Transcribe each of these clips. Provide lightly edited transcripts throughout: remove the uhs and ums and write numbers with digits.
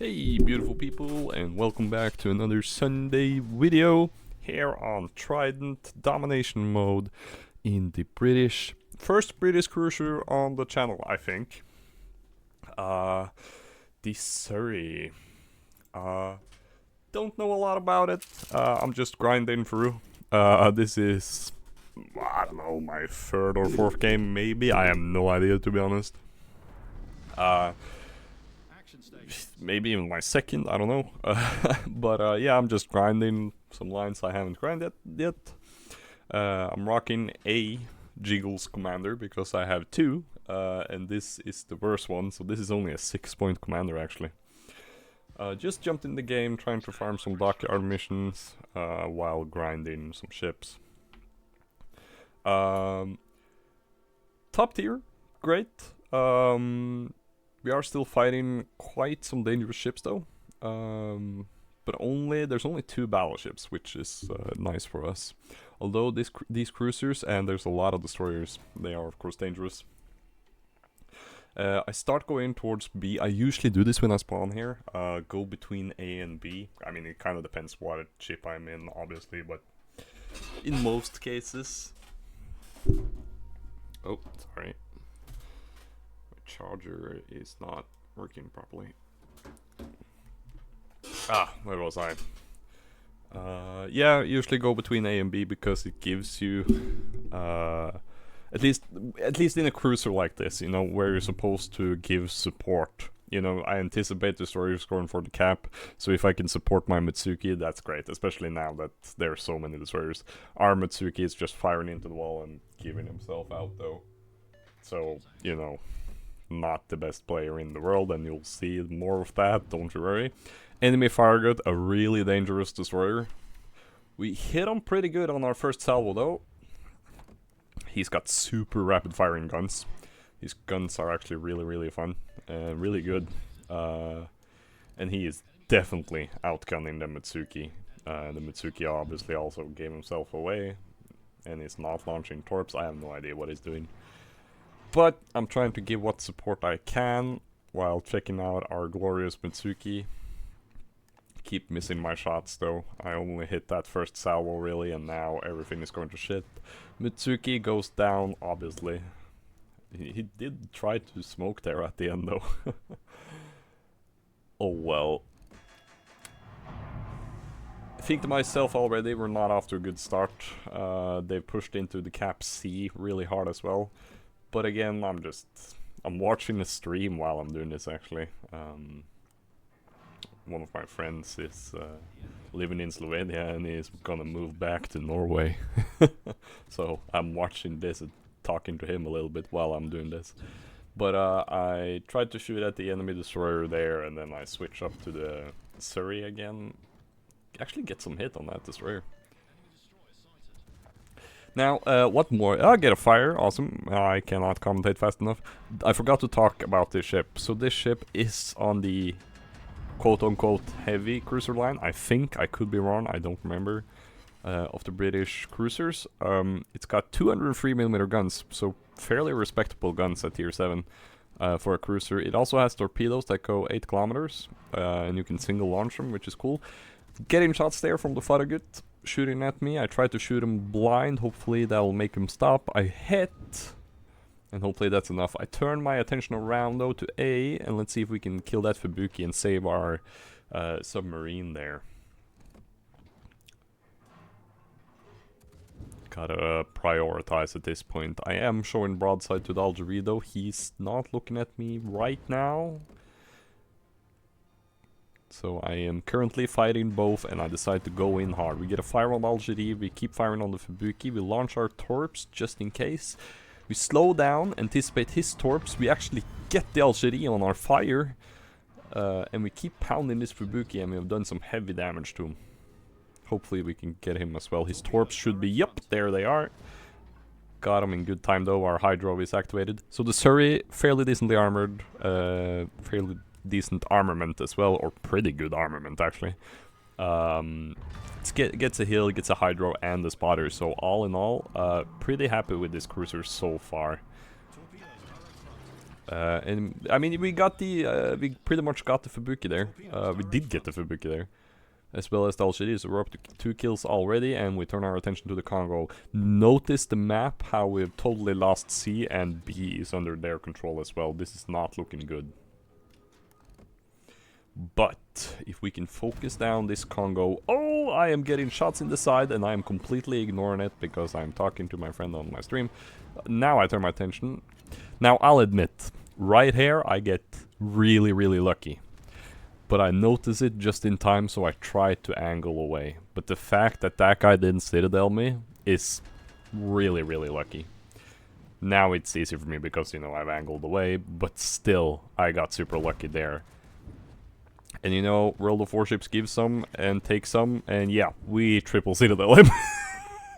Hey beautiful people, and welcome back to another Sunday video here on Trident Domination mode in the first British cruiser on the channel, I think. The Surrey. Don't know a lot about it. I'm just grinding through. This is, I don't know, my third or fourth game maybe. I have no idea, to be honest. Maybe even my second, I don't know. But yeah, I'm just grinding some lines I haven't grinded yet. I'm rocking a Jiggles commander because I have two, and this is the worst one, so this is only a 6-point commander actually. Just jumped in the game trying to farm some dockyard missions while grinding some ships. Top tier, great. We are still fighting quite some dangerous ships though, but there's only 2 battleships, which is nice for us. Although these cruisers, and there's a lot of destroyers, they are of course dangerous. I start going towards B. I usually do this when I spawn here, go between A and B. I mean, it kind of depends what ship I'm in, obviously, but in most cases... Oh, sorry. Charger is not working properly. Where was I? Yeah, usually go between A and B because it gives you, at least in a cruiser like this, you know, where you're supposed to give support. You know, I anticipate destroyers going for the cap, so if I can support my Mitsuki, that's great, especially now that there are so many destroyers. Our Mitsuki is just firing into the wall and giving himself out though. So, you know, not the best player in the world, and you'll see more of that, don't you worry. Enemy Firegut, a really dangerous destroyer. We hit him pretty good on our first salvo though. He's got super rapid firing guns. His guns are actually really fun, really good. And he is definitely outgunning the Mitsuki. The Mitsuki obviously also gave himself away, and is not launching torps. I have no idea what he's doing. But I'm trying to give what support I can while checking out our glorious Mitsuki. Keep missing my shots though. I only hit that first salvo really, and now everything is going to shit. Mitsuki goes down, obviously. He did try to smoke there at the end though. Oh well. I think to myself already, we're not off to a good start. They've pushed into the cap C really hard as well. But again, I'm watching the stream while I'm doing this actually. One of my friends is living in Slovenia and he's gonna move back to Norway. So I'm watching this and talking to him a little bit while I'm doing this. But I tried to shoot at the enemy destroyer there, and then I switch up to the Surrey again. Actually get some hit on that destroyer. Now, what more? I get a fire, awesome. I cannot commentate fast enough. I forgot to talk about this ship. So this ship is on the quote-unquote heavy cruiser line. I think, I could be wrong, I don't remember, of the British cruisers. It's got 203mm guns, so fairly respectable guns at tier 7 for a cruiser. It also has torpedoes that go 8 kilometers, and you can single launch them, which is cool. Getting shots there from the Farragut shooting at me. I tried to shoot him blind, hopefully that'll make him stop. I hit, and hopefully that's enough. I turn my attention around though to A, and let's see if we can kill that Fubuki and save our submarine there. Gotta prioritize at this point. I am showing broadside to the Algeria though. He's not looking at me right now. So I am currently fighting both, and I decide to go in hard. We get a fire on Algeria, we keep firing on the Fubuki, we launch our torps just in case. We slow down, anticipate his torps, we actually get the Algeria on our fire. And we keep pounding this Fubuki, and we have done some heavy damage to him. Hopefully we can get him as well. His torps should be, yep, there they are. Got him in good time though, our Hydro is activated. So the Surrey, fairly decently armored, fairly decent armament as well, or pretty good armament actually. Gets a hill, gets a Hydro and a spotter, so all in all, pretty happy with this cruiser so far. And I mean, we got the we pretty much got the Fubuki there. We did get the Fubuki there, as well as the Alshidi. So we're up to 2 kills already, and we turn our attention to the Congo. Notice the map, how we've totally lost C, and B is under their control as well. This is not looking good. But if we can focus down this Congo... Oh, I am getting shots in the side, and I am completely ignoring it because I'm talking to my friend on my stream. Now I turn my attention. Now, I'll admit, right here I get really, really lucky. But I notice it just in time, so I try to angle away. But the fact that that guy didn't citadel me is really, really lucky. Now it's easy for me because, you know, I've angled away, but still, I got super lucky there. And you know, World of Warships gives some and takes some, and yeah, we triple citadel him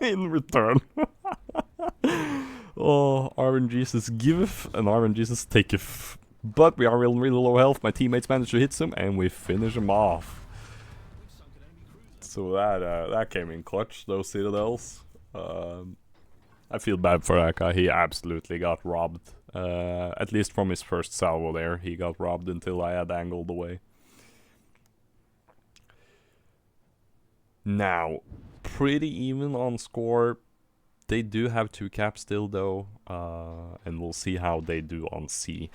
in return. Oh, RNGesus giveth and RNGesus taketh. But we are really low health, my teammates manage to hit some, and we finish him off. So that came in clutch, those citadels. I feel bad for that guy, he absolutely got robbed. At least from his first salvo there, he got robbed until I had angled away. Now, pretty even on score. They do have 2 caps still though, and we'll see how they do on C.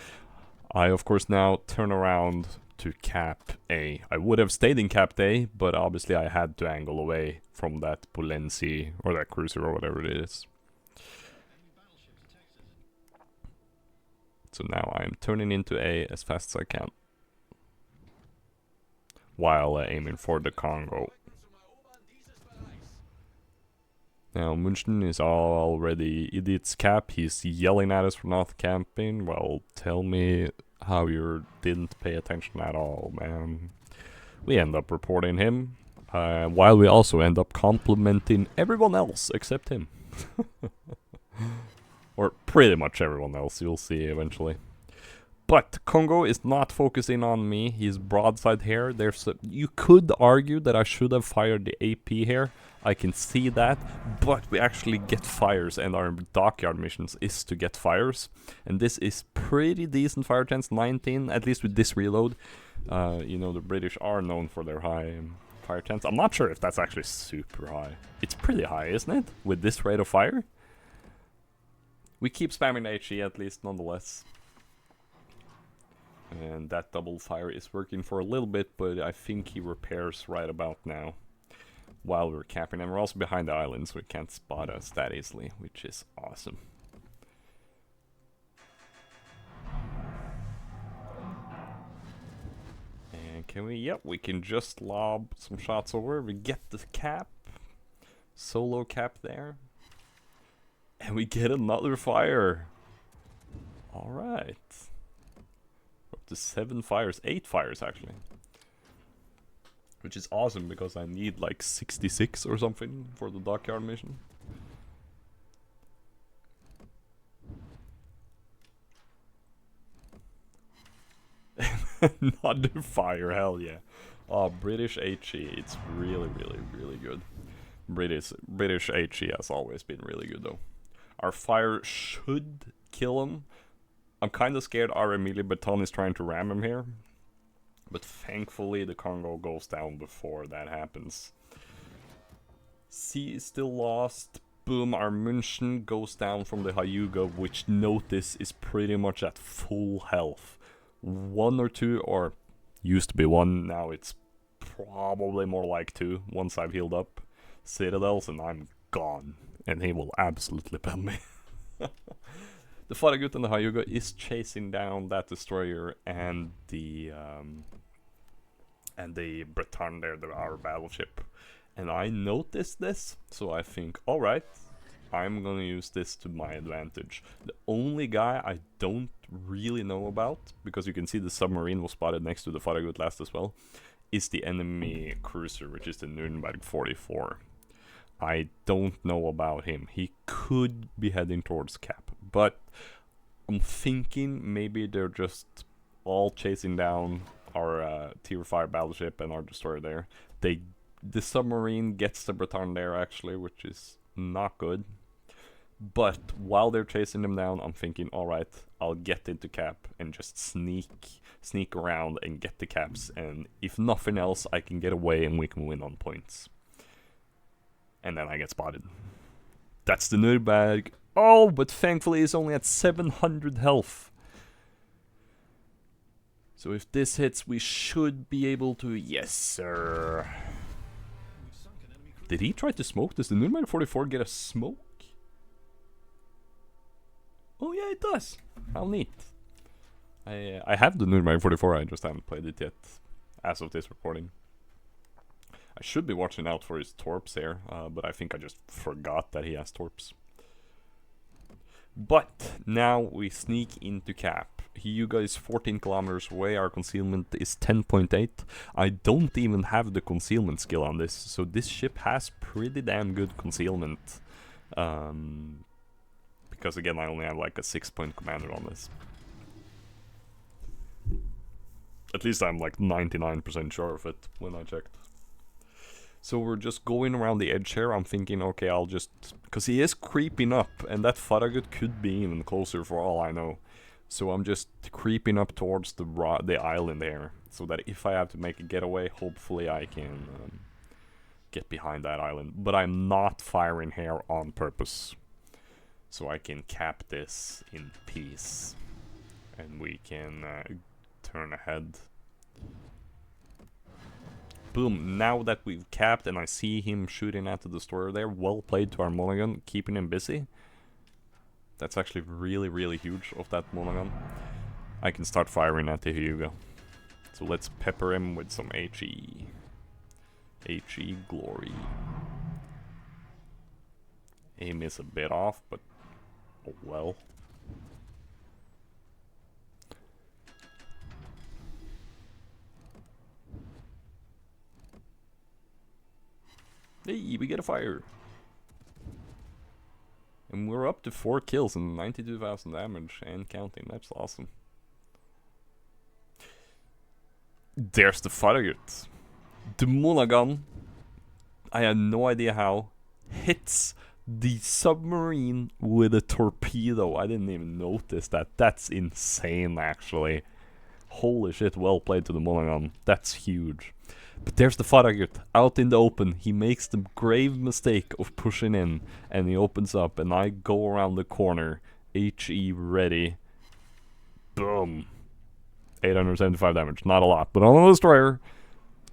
I of course now turn around to cap A. I would have stayed in cap A, but obviously I had to angle away from that Pulensi, or that cruiser or whatever it is. So now I'm turning into A as fast as I can, while aiming for the Congo. Now, Munchen is already idiot's cap. He's yelling at us for not camping. Well, tell me how you didn't pay attention at all, man. We end up reporting him, while we also end up complimenting everyone else except him. Or pretty much everyone else, you'll see eventually. But Congo is not focusing on me. He's broadside here. You could argue that I should have fired the AP here. I can see that, but we actually get fires, and our dockyard missions is to get fires. And this is pretty decent fire chance, 19, at least with this reload. You know, the British are known for their high fire chance. I'm not sure if that's actually super high. It's pretty high, isn't it? With this rate of fire? We keep spamming HE at least, nonetheless. And that double fire is working for a little bit, but I think he repairs right about now. While we're capping, and we're also behind the island, so he can't spot us that easily, which is awesome. And can we, yep, we can just lob some shots over. We get the cap, solo cap there, and we get another fire. Alright. Up to 7 fires, 8 fires actually. Which is awesome because I need like 66 or something for the dockyard mission. Another fire, hell yeah. Oh, British HE, it's really, really, really good. British HE has always been really good though. Our fire should kill him. I'm kind of scared our Emilie Baton is trying to ram him here. But thankfully the Congo goes down before that happens. C is still lost. Boom, our München goes down from the Hyuga, which notice is pretty much at full health. 1 or 2, or used to be 1, now it's probably more like 2 once I've healed up. Citadels and I'm gone. And he will absolutely ban me. The Farragut and the Hyuga is chasing down that destroyer and the Breton there, our battleship. And I noticed this, so I think, alright, I'm gonna use this to my advantage. The only guy I don't really know about, because you can see the submarine was spotted next to the Farragut last as well, is the enemy cruiser, which is the Nuremberg 44. I don't know about him. He could be heading towards Cap, but I'm thinking maybe they're just all chasing down our tier 5 battleship and our destroyer there. The submarine gets the Breton there actually, which is not good. But while they're chasing them down, I'm thinking, alright, I'll get into cap and just sneak around and get the caps, and if nothing else, I can get away and we can win on points. And then I get spotted. That's the nutbag. Oh, but thankfully he's only at 700 health. So if this hits, we should be able to... Yes, sir. Did he try to smoke? Does the nutbag 44 get a smoke? Oh yeah, it does. How neat. I have the nutbag 44, I just haven't played it yet, as of this recording. I should be watching out for his torps here, but I think I just forgot that he has torps. But now we sneak into cap. Hyuga is 14 kilometers away, our concealment is 10.8. I don't even have the concealment skill on this, so this ship has pretty damn good concealment. Because again, I only have like a 6-point commander on this. At least I'm like 99% sure of it when I checked. So we're just going around the edge here. I'm thinking, okay, I'll just... Because he is creeping up, and that Farragut could be even closer for all I know. So I'm just creeping up towards the island there, so that if I have to make a getaway, hopefully I can get behind that island. But I'm not firing here on purpose. So I can cap this in peace. And we can turn ahead. Boom, now that we've capped and I see him shooting at the destroyer there, well played to our mulligan, keeping him busy. That's actually really, really huge of that mulligan. I can start firing at the Hyuga. So let's pepper him with some HE. HE glory. Aim is a bit off, but oh well. Hey, we get a fire. And we're up to 4 kills and 92,000 damage and counting. That's awesome. There's the Farragut. The mulligan, I had no idea how, hits the submarine with a torpedo. I didn't even notice that. That's insane, actually. Holy shit, well played to the mulligan. That's huge. But there's the Farragut, out in the open. He makes the grave mistake of pushing in, and he opens up, and I go around the corner. HE ready. Boom. 875 damage. Not a lot, but on the destroyer,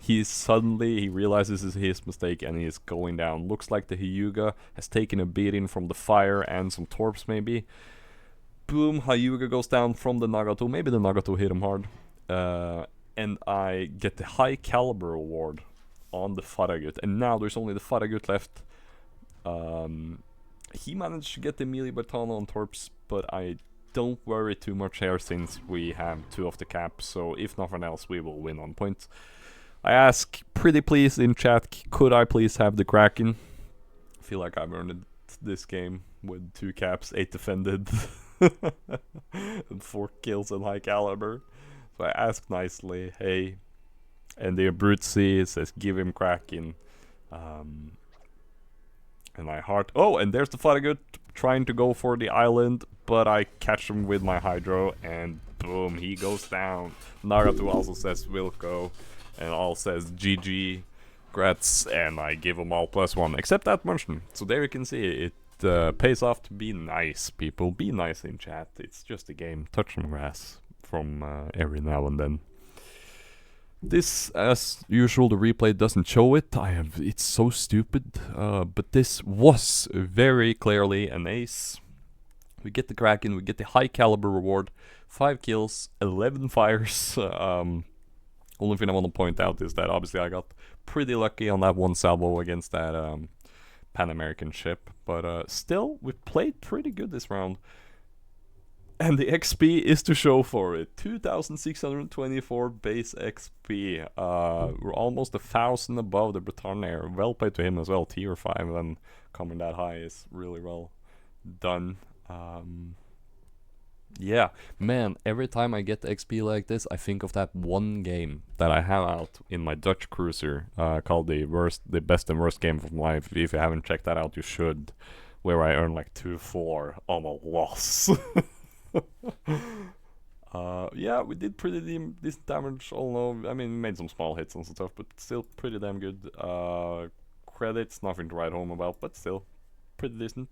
he realizes his mistake, and he is going down. Looks like the Hyuga has taken a beating from the fire and some torps, maybe. Boom, Hyuga goes down from the Nagato. Maybe the Nagato hit him hard. And I get the high caliber award on the Farragut. And now there's only the Farragut left. He managed to get the melee baton on torps, but I don't worry too much here since we have 2 of the caps. So if nothing else, we will win on points. I ask pretty please in chat, could I please have the Kraken? I feel like I've earned this game with 2 caps, 8 defended, and 4 kills and high caliber. So I ask nicely, hey, and the Abruzzi says give him Kraken. And I heart, oh, and there's the Farragut trying to go for the island, but I catch him with my Hydro, and boom, he goes down. Nagato also says Wilco, and all says GG, grats, and I give them all +1, except that Munchkin. So there you can see, it pays off to be nice, people. Be nice in chat, it's just a game, touch some grass from every now and then. This, as usual, the replay doesn't show it. It's so stupid. But this was very clearly an ace. We get the Kraken, we get the high caliber reward. 5 kills, 11 fires. Only thing I want to point out is that obviously I got pretty lucky on that one salvo against that Pan American ship. But still, we played pretty good this round. And the XP is to show for it. 2,624 base XP. We're almost 1,000 above the Britannia. Well played to him as well. Tier 5 and coming that high is really well done. Yeah, man, every time I get XP like this, I think of that one game that I have out in my Dutch cruiser called the best and worst game of life. If you haven't checked that out, you should. where I earned like 2-4 on a loss. Yeah, we did pretty decent damage, although, I mean, we made some small hits and stuff, but still pretty damn good. Credits, nothing to write home about, but still pretty decent.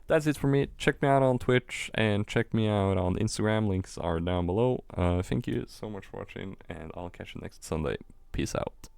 That's it for me. Check me out on Twitch and check me out on Instagram. Links are down below. Thank you so much for watching, and I'll catch you next Sunday. Peace out.